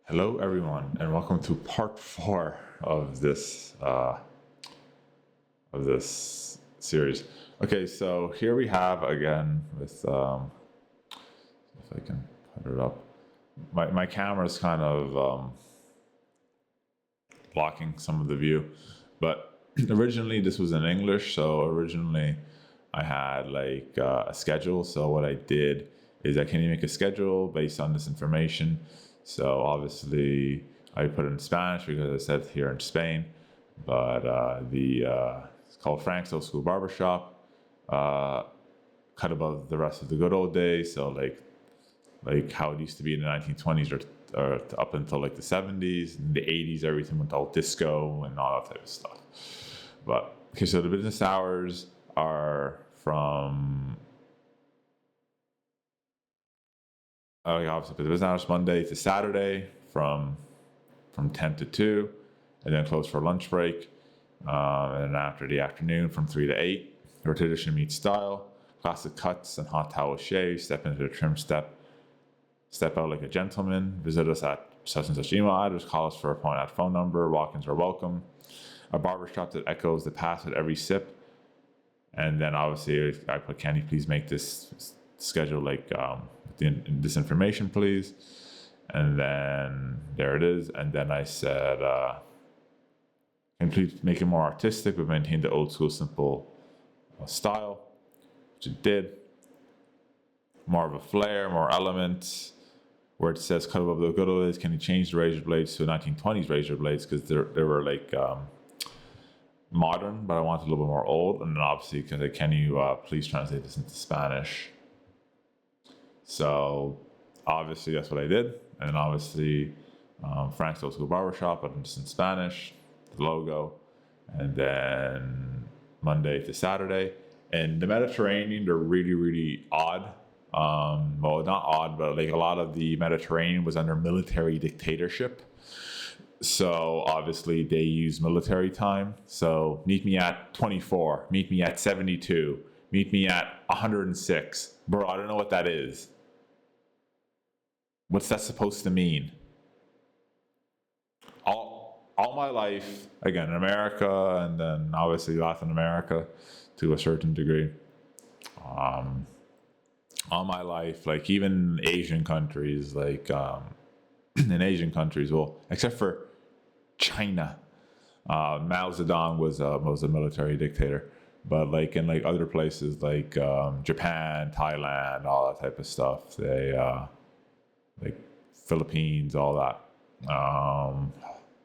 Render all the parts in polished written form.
Hello, everyone, and welcome to part 4 of this series. Okay, so here we have again with if I can put it up. My camera is kind of blocking some of the view, but originally this was in English. So originally I had like a schedule. So what I did is I can make a schedule based on this information. So obviously I put it in Spanish because I said here in Spain, but it's called Frank's Old School Barbershop, cut above the rest of the good old days. So like how it used to be in the 1920s or up until like the 70s and the 80s, everything went all disco and all that type of stuff. But okay, so the business hours are from obviously the business hours Monday to Saturday from 10 to 2, and then close for lunch break, and then after the afternoon from 3 to 8. Your tradition meets style, classic cuts and hot towel shave. Step into the trim step out like a gentleman. Visit us at such and such email address. Call us for a point at phone number. Walk-ins are welcome. A barbershop that echoes the past with every sip. And then obviously I put, can you please make this schedule like this information, please? And then there it is. And then I said, can please make it more artistic but maintain the old school simple style, which it did. More of a flair, more elements. Where it says cut above the good old days, can you change the razor blades to 1920s razor blades? Because they were like modern, but I want it a little bit more old. And then obviously, can you please translate this into Spanish? So obviously that's what I did. And then obviously Frank's Old School Barbershop, but just in Spanish, the logo. And then Monday to Saturday. And the Mediterranean, they're really, really odd. Well, not odd, but like a lot of the Mediterranean was under military dictatorship. So obviously they use military time. So meet me at 24, meet me at 72, meet me at 106. Bro, I don't know what that is. What's that supposed to mean? All my life, again, in America and then obviously Latin America to a certain degree. All my life, like even Asian countries, like in Asian countries, well, except for China, Mao Zedong was a military dictator, but like in like other places like Japan, Thailand, all that type of stuff, they like Philippines, all that.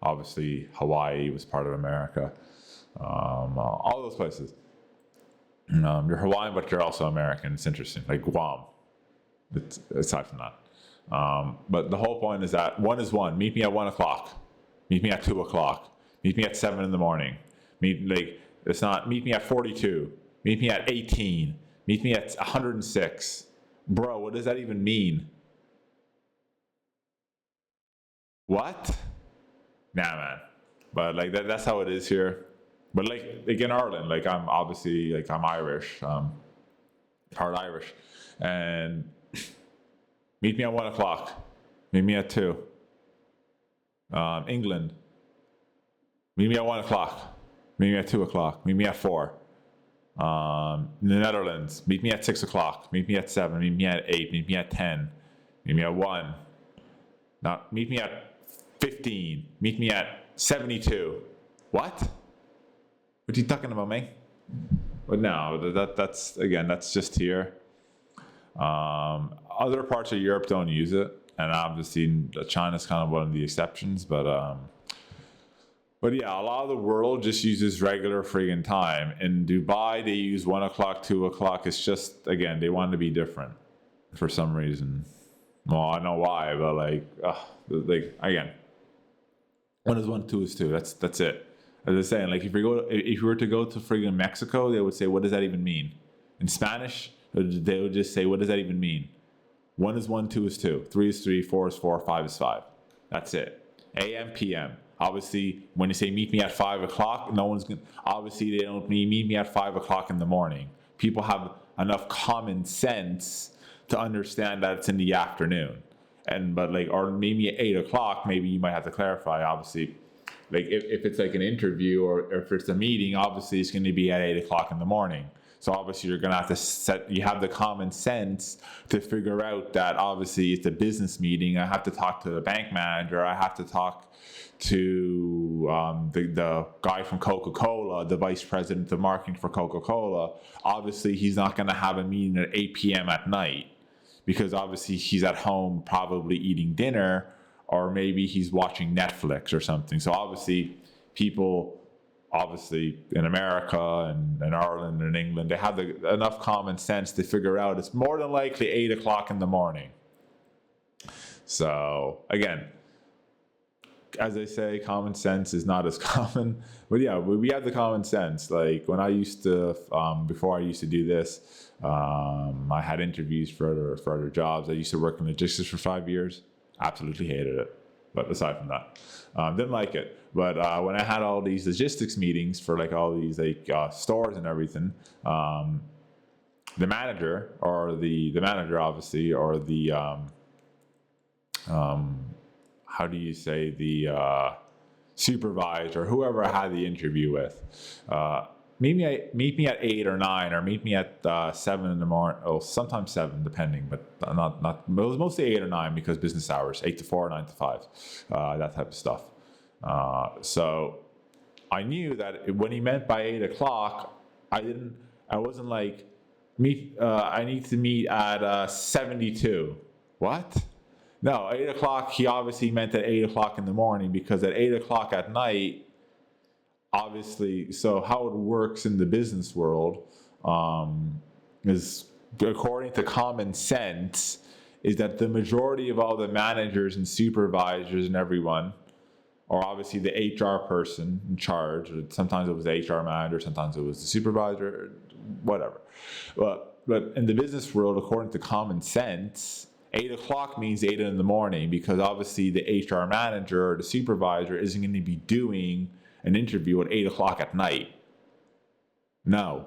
Obviously, Hawaii was part of America. All those places. You're Hawaiian, but you're also American. It's interesting. Like Guam. Aside from that. But the whole point is that one is one. Meet me at 1 o'clock. Meet me at 2 o'clock. Meet me at 7 in the morning. Meet me at 42. Meet me at 18. Meet me at 106. Bro, what does that even mean? What? Nah, man. But like that's how it is here. But like in Ireland, like I'm obviously like I'm Irish, part Irish, and meet me at 1 o'clock, meet me at 2. England, meet me at 1 o'clock, meet me at 2 o'clock, meet me at 4. The Netherlands, meet me at 6 o'clock, meet me at 7, meet me at 8, meet me at 10, meet me at 1. Now meet me at 15, meet me at 72. What? What are you talking about, man? But no, that's just here. Other parts of Europe don't use it, and obviously China's kind of one of the exceptions. But yeah, a lot of the world just uses regular friggin' time. In Dubai, they use 1 o'clock, 2 o'clock. It's just again they want to be different for some reason. Well, I know why, but like again, 1 is 1, 2 is 2. That's it. As I was saying, like if you were to go to friggin' Mexico, they would say, what does that even mean? In Spanish, they would just say, what does that even mean? 1 is 1, 2 is 2, 3 is 3, 4 is 4, 5 is 5. That's it. AM, PM. Obviously, when you say meet me at 5 o'clock, no one's gonna. Obviously, they don't mean meet me at 5 o'clock in the morning. People have enough common sense to understand that it's in the afternoon. but like, or maybe at 8 o'clock, maybe you might have to clarify, obviously, like if it's like an interview or if it's a meeting, obviously it's going to be at 8 o'clock in the morning. So obviously you're going to have to you have the common sense to figure out that obviously it's a business meeting. I have to talk to the bank manager. I have to talk to the guy from Coca-Cola, the vice president of marketing for Coca-Cola. Obviously he's not going to have a meeting at 8 p.m. at night, because obviously he's at home probably eating dinner, or maybe he's watching Netflix or something. So obviously people, obviously in America and Ireland and England, they have enough common sense to figure out it's more than likely 8 o'clock in the morning. So again, as I say, common sense is not as common, but yeah, we have the common sense. Like when I used to, before I used to do this, I had interviews for other jobs. I used to work in logistics for 5 years. Absolutely hated it. But aside from that, didn't like it. But when I had all these logistics meetings for like all these like stores and everything, the manager or the manager obviously, or the how do you say, the supervisor, whoever I had the interview with, meet me at 8 or 9, or meet me at 7 in the morning. Oh, sometimes 7, depending, but not. It was mostly 8 or 9 because business hours, 8 to 4, 9 to 5, that type of stuff. So I knew that when he meant by 8 o'clock, I wasn't like I need to meet at 72. What? No, 8 o'clock. He obviously meant at 8 o'clock in the morning, because at 8 o'clock at night, obviously, so how it works in the business world is, according to common sense, is that the majority of all the managers and supervisors and everyone, or obviously the HR person in charge, or sometimes it was the HR manager, sometimes it was the supervisor, whatever. But in the business world, according to common sense, 8 o'clock means 8 in the morning, because obviously the HR manager or the supervisor isn't going to be doing an interview at 8 o'clock at night. No.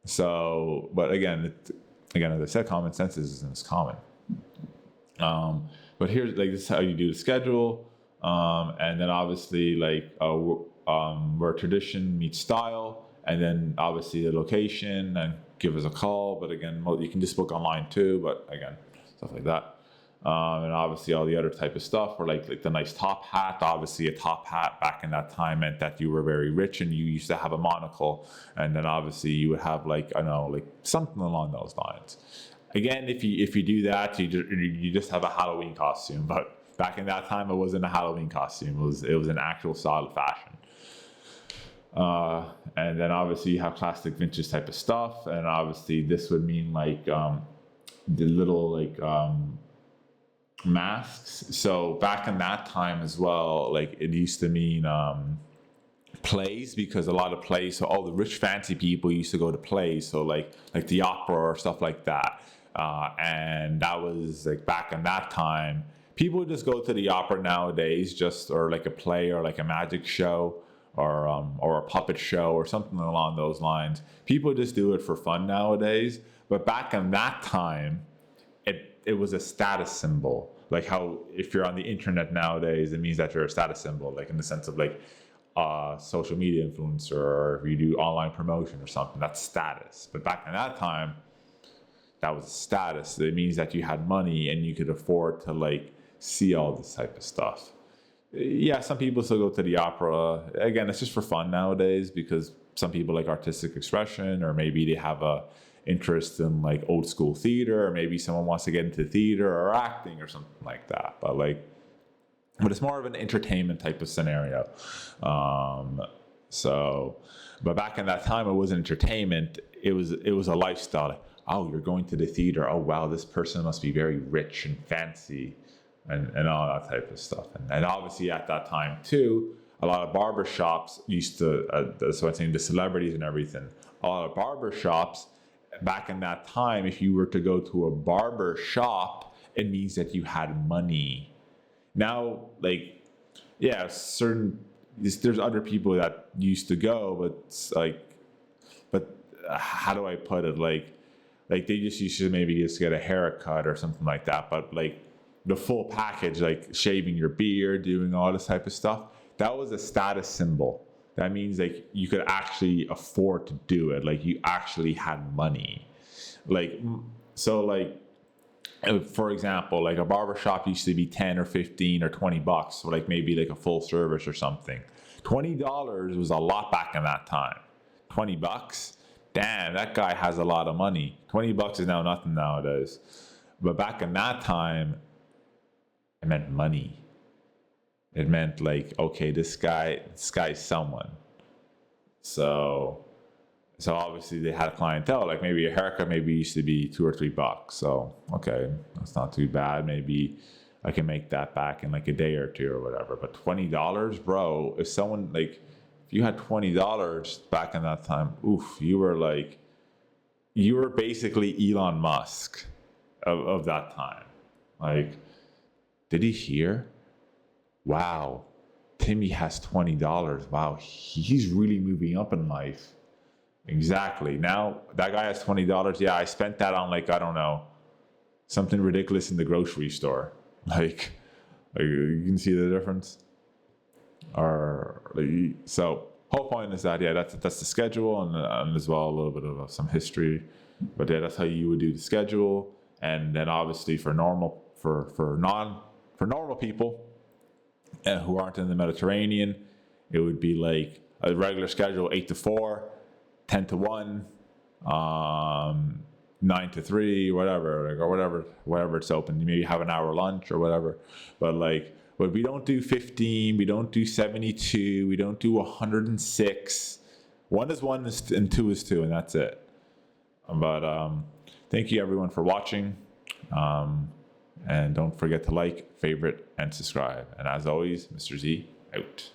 So, but again, as I said, common sense isn't as common. But here's like, this is how you do the schedule. And then obviously like where tradition meets style, and then obviously the location, and give us a call. But again, you can just book online too, but again, stuff like that. And obviously all the other type of stuff, or like the nice top hat. Obviously a top hat back in that time meant that you were very rich, and you used to have a monocle, and then obviously you would have like something along those lines. Again, if you do that, you just have a Halloween costume. But back in that time, it wasn't a Halloween costume. It was an actual style of fashion. And then obviously you have classic vintage type of stuff, and obviously this would mean like the little like masks. So back in that time as well, like it used to mean plays, because a lot of plays, so all the rich fancy people used to go to plays, so like the opera or stuff like that. And that was like back in that time. People would just go to the opera nowadays, or like a play, or like a magic show, or a puppet show, or something along those lines. People just do it for fun nowadays. But back in that time, it was a status symbol. Like how if you're on the internet nowadays, it means that you're a status symbol, like in the sense of like social media influencer, or if you do online promotion or something, that's status. But back in that time, that was status. It means that you had money and you could afford to like see all this type of stuff. Yeah, some people still go to the opera. Again, it's just for fun nowadays, because some people like artistic expression, or maybe they have a interest in like old school theater, or maybe someone wants to get into theater or acting or something like that. But it's more of an entertainment type of scenario. But back in that time, it wasn't entertainment. It was a lifestyle. Like, oh, you're going to the theater. Oh, wow, this person must be very rich and fancy, and all that type of stuff. And obviously at that time too, a lot of barbershops used to, so I'm saying the celebrities and everything, a lot of barbershops back in that time, if you were to go to a barber shop, it means that you had money. Now, like, yeah, there's other people that used to go, but how do I put it? Like they just used to maybe just get a haircut or something like that. But like the full package, like shaving your beard, doing all this type of stuff, that was a status symbol. That means like you could actually afford to do it. Like you actually had money. Like, so like, for example, like a barbershop used to be 10 or 15 or 20 bucks, so like maybe like a full service or something. $20 was a lot back in that time. 20 bucks? Damn, that guy has a lot of money. 20 bucks is now nothing nowadays. But back in that time, it meant money. It meant like, okay, this guy's someone. So obviously they had a clientele. Like maybe a haircut maybe used to be $2 or $3. So okay, that's not too bad. Maybe I can make that back in like a day or two or whatever. But $20, bro, if someone like, if you had $20 back in that time, oof, you were basically Elon Musk of that time. Like, did he hear? Wow, Timmy has $20. Wow, he's really moving up in life. Exactly. Now that guy has $20. Yeah, I spent that on like, I don't know, something ridiculous in the grocery store. Like you can see the difference. Or like, so whole point is that, yeah, that's the schedule, and as well a little bit of some history. But yeah, that's how you would do the schedule. And then obviously for normal people who aren't in the Mediterranean, it would be like a regular schedule, 8 to 4, 10 to 1, 9 to 3, whatever, like, or whatever it's open. You maybe have an hour lunch or whatever. But we don't do 15, we don't do 72, we don't do 106. 1 is 1 and 2 is 2, and that's it. But thank you everyone for watching. And don't forget to like, favorite, and subscribe. And as always, Mr. Z out.